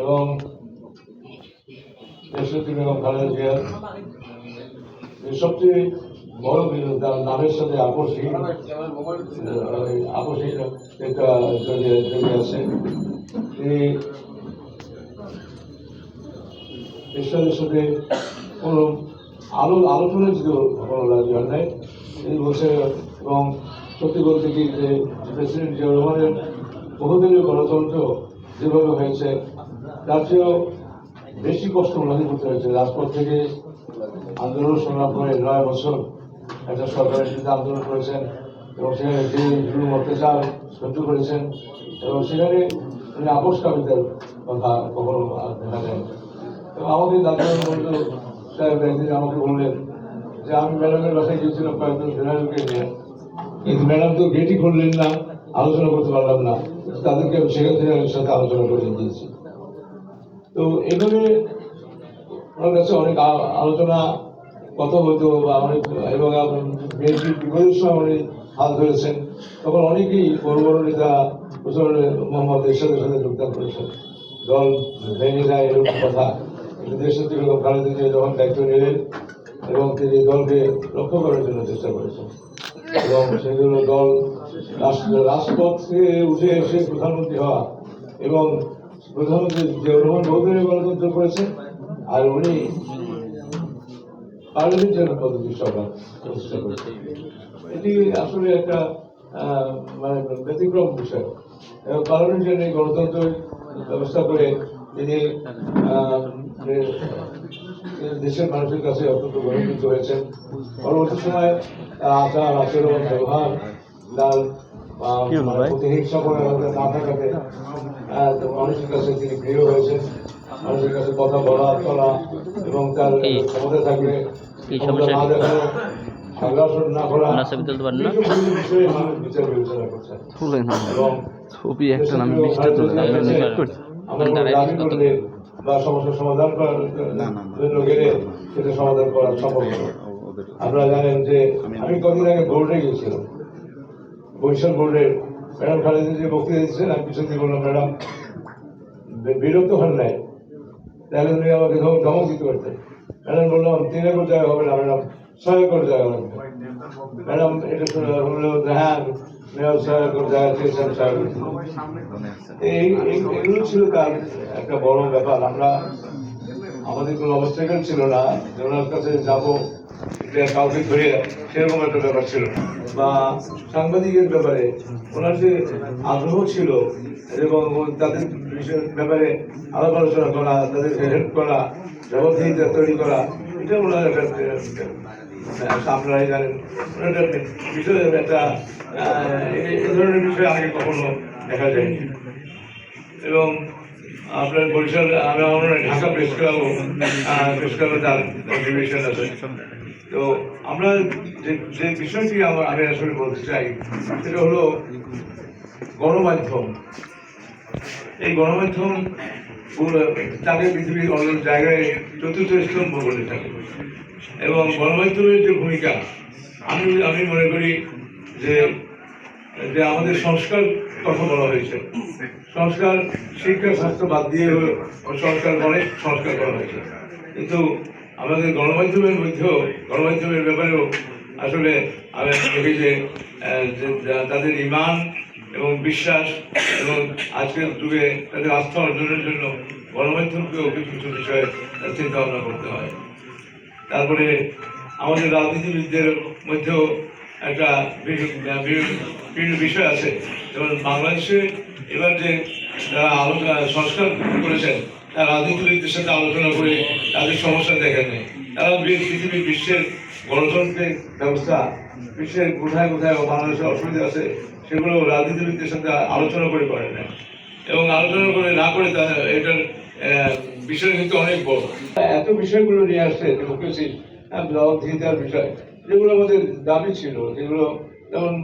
এবং দেশনেত্রী বেগম খালেদা জিয়ার সবচেয়ে বড় তার নামের সাথে আপসহীন একটা জড়িয়ে আছে। তিনি ঈশ্বরের সাথে কোনো আলোচনা যেতে কোনো রাজি হয় নাই। তিনি বলছে এবং সত্যি বলতে কি যে প্রেসিডেন্ট জিয়া রহমানের বহুদিনের গণতন্ত্র যেভাবে হয়েছে তার চেয়েও বেশি কষ্ট অনুভূতি করতে হয়েছে। রাজপথ থেকে আন্দোলন সংগ্রাম করে 9 বছর একটা সরকারের বিরুদ্ধে আন্দোলন করেছেন এবং সেখানে যে জুলুম অত্যাচার সহ্য করেছেন এবং সেখানে তিনি আপোষকামিতার কথা কখনো দেখা যায়। এবং আমাদের দাদা বন্ধু সাহেব একদিন আমাকে বললেন যে আমি ম্যাডামের বাসায় গিয়েছিলাম কয়েকজন জেনারেলকে নিয়ে, কিন্তু ম্যাডাম তো গেটই করলেন না, আলোচনা করতে পারলাম না, তাদেরকে সেখান থেকে সাথে আলোচনা করে দিয়েছি। তো এভাবে ওনার কাছে অনেক আলোচনা কথা হতো বা অনেক, এবং বিএনপির বিপদের সময় উনি হাত ধরেছেন, তখন অনেকেই বড় বড় নেতা মোহাম্মদ এরশাদের সাথে যোগদান করেছেন। দল ভেঙে যায় এরকম কথা, কিন্তু দেশনেত্রী বেগম খালেদা জিয়া যখন দায়িত্ব নিলেন এবং তিনি দলকে রক্ষা করার জন্য চেষ্টা করেছেন এবং সেগুলো দল রাজপথ থেকে উঠে এসে প্রধানমন্ত্রী হওয়া এবং প্রধানমন্ত্রী জিয়াউর রহমান বহুদিনের গণতন্ত্র করেছেন আর উনি পার্লামেন্টারি পদ্ধতি সরকার প্রতিষ্ঠা করেছেন। এটি আসলে একটা মানে ব্যতিক্রম বিষয় এবং পার্লামেন্টারি গণতন্ত্রের ব্যবস্থা করে তিনি দেশের মানুষের কাছে অত্যন্ত গ্রহণযোগ্য হয়েছেন। পরবর্তী সময় তার আচার আচরণ ব্যবহার তার প্রতিহিংসা করে না থাকাতে মানুষের কাছে তিনি প্রিয় হয়েছেন। মানুষের কাছে কথা বলা চলা এবং তার ক্ষমতা থাকলে না দেখানো সংঘর্ষণ না করা বিষয়ে মানুষ বিচার বিবেচনা করছেন এবং দাবি করলে বা সমস্যার সমাধান করার জন্য গেলে সেটা সমাধান করা সম্ভব হবে। আপনারা জানেন যে আমি কদিন আগে বোর্ডে গিয়েছিলাম, বরিশাল বোর্ডের ম্যাডাম খালেদা যে বক্তৃতা দিচ্ছেন, আমি পিছন দিয়ে বললাম ম্যাডাম বিরক্ত হন নাই, তাহলে উনি আমাকে ধমক দিতে পারতেন। ম্যাডাম বললাম 3 একর জায়গা হবে না ম্যাডাম, 6 একর জায়গা লাগবে। ম্যাডাম এটা শুনে বললো হ্যাঁ মেয়র 6 একর জায়গা চেয়েছেন, 6 একর। এগুলো ছিল তার একটা বড় ব্যাপার। আমরা আমাদের কোনো অবস্থান ছিল না যে ওনার কাছে যাবো কাউকে ধরে, সেরকম একটা ব্যাপার ছিল না। বা সাংবাদিকের ব্যাপারে ওনার যে আগ্রহ ছিল এবং তাদের বিষয়ের ব্যাপারে আলাপ আলোচনা করা, তাদেরকে হেল্প করা, জবাবদিহিতা তৈরি করা, এটা ওনার একটা আপনারাই জানেন ওনার বিষয় একটা এই ধরনের বিষয় আগে কখনো দেখা যায়নি। এবং আপনার বরিশাল আমরা ঢাকা প্রেস ক্লাবে তার কন্ট্রিবিউশন আছে। তো আমরা যে বিষয়টি আমি আসলে বলতে চাই সেটা হলো গণমাধ্যম। এই গণমাধ্যম তাকে পৃথিবীর অন্য জায়গায় চতুর্থ স্তম্ভ বলে থাকে এবং গণমাধ্যমের যে ভূমিকা আমি মনে করি যে আমাদের সংস্কার কথা বলা হয়েছে, সংস্কার শিক্ষা স্বাস্থ্য বাদ দিয়ে সংস্কার করা হয়েছে, কিন্তু আমাদের গণমাধ্যমের মধ্যেও গণমাধ্যমের ব্যাপারেও আসলে আমি দেখি যে তাদের ঈমান এবং বিশ্বাস এবং আজকের যুগে তাদের আস্থা অর্জনের জন্য গণমাধ্যমকেও কিছু কিছু বিষয়ে চিন্তা ভাবনা করতে হয়। তারপরে আমাদের রাজনীতিবিদদের মধ্যেও একটা বিভিন্ন বিষয় আছে, যেমন বাংলাদেশে এবার যে যারা সংস্কার করেছেন তারা রাজনীতিবিদদের সাথে আলোচনা করে তাদের সমস্যা দেখেন নেই। তারা পৃথিবীর বিশ্বের গণতন্ত্রের ব্যবস্থা, বিশ্বের কোথায় কোথায় বাংলাদেশের অসুবিধা আছে সেগুলো রাজনীতিবিদদের সাথে আলোচনা করে করেন না এবং আলোচনা করে না করে এটার বিষয় কিন্তু অনেক বড়। এত বিষয়গুলো নিয়ে আসছে ডেমোক্রেসি জবাবদিহিতার বিষয়, যেগুলো আমাদের দাবি ছিল, যেগুলো যেমন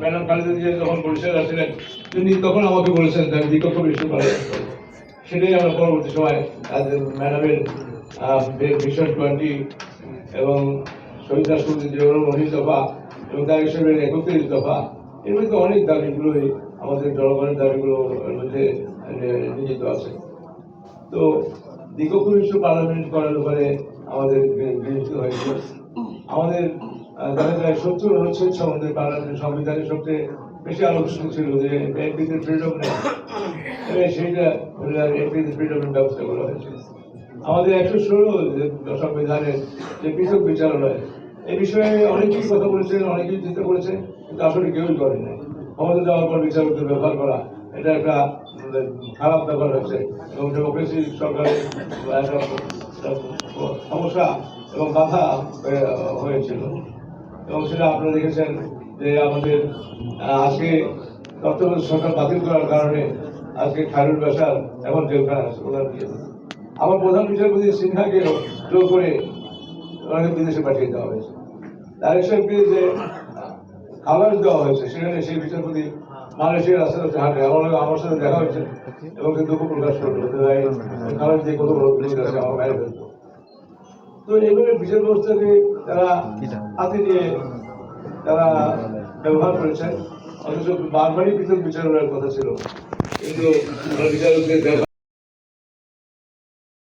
ম্যাডাম খালেদা জিয়া যখন বরিশালে আসছিলেন তিনি তখন আমাকে বলেছেন দ্বিকক্ষ বিশ্ববিদ্যালয়, সেটাই আমরা পরবর্তী সময় ম্যাডামের ভিশন 20 এবং শহীদ রাষ্ট্রপতি জিয়াউর 19 দফা এবং তার হিসেবে 31 দফা, এর মধ্যে অনেক দাবিগুলোই আমাদের জনগণের দাবিগুলোর মধ্যে নিহিত আছে। তো দীর্ঘনিষ্ঠ পার্লামেন্ট করার ব্যাপারে আমাদের বিরক্ত হয়েছে। আমাদের দেখা যায় 70 অনুচ্ছেদ সম্বন্ধে পার্লামেন্ট সংবিধানের সবচেয়ে বেশি আলোচনা ছিল যে এমপিদের ফ্রিডম নেই, সেইটা এমপিদের ফ্রিডমের ব্যবস্থা করা হয়েছে। আমাদের 116 সংবিধানের যে পৃথক বিচারালয়, এই বিষয়ে অনেকেই কথা বলেছেন, অনেকেই চিন্তা করেছেন, কিন্তু আসলে কেউই করেন নাই। ক্ষমতা দেওয়ার পর বিচারকদের ব্যবহার করা, এটা একটা খারাপ ব্যাপার হয়েছে এবং ডেমোক্রেসি সরকারের একটা সমস্যা এবং বাধা হয়েছিল। এবং সেটা আপনারা দেখেছেন যে আমাদের আজকে তত্ত্বাবধায়ক সরকার বাতিল করার কারণে আজকে খায়রুল বাশার এখন জেলখানা আছে প্রধান বিচারপতি। আবার প্রধান বিচারপতি সিনহাকে জোর করে অনেক বিদেশে পাঠিয়ে দেওয়া হয়েছে। ডাইরেকশনকে যে খাবার দেওয়া হয়েছে সেখানে সেই বিচারপতি মালয়েশিয়ার রাস্তা রাস্তা হাঁটে। আমার সাথে দেখা হয়েছে এবং সে দুঃখ প্রকাশ করলো খাবার দিয়ে কত বড় বিরোধী আছে আমার বাইরে ফেলতো। তো এইভাবে বিচার ব্যবস্থাকে তারা হাতে নিয়ে তারা ব্যবহার করেছেন, অথচ বারবারই পৃথক বিচারের কথা ছিল, কিন্তু বিচারকদের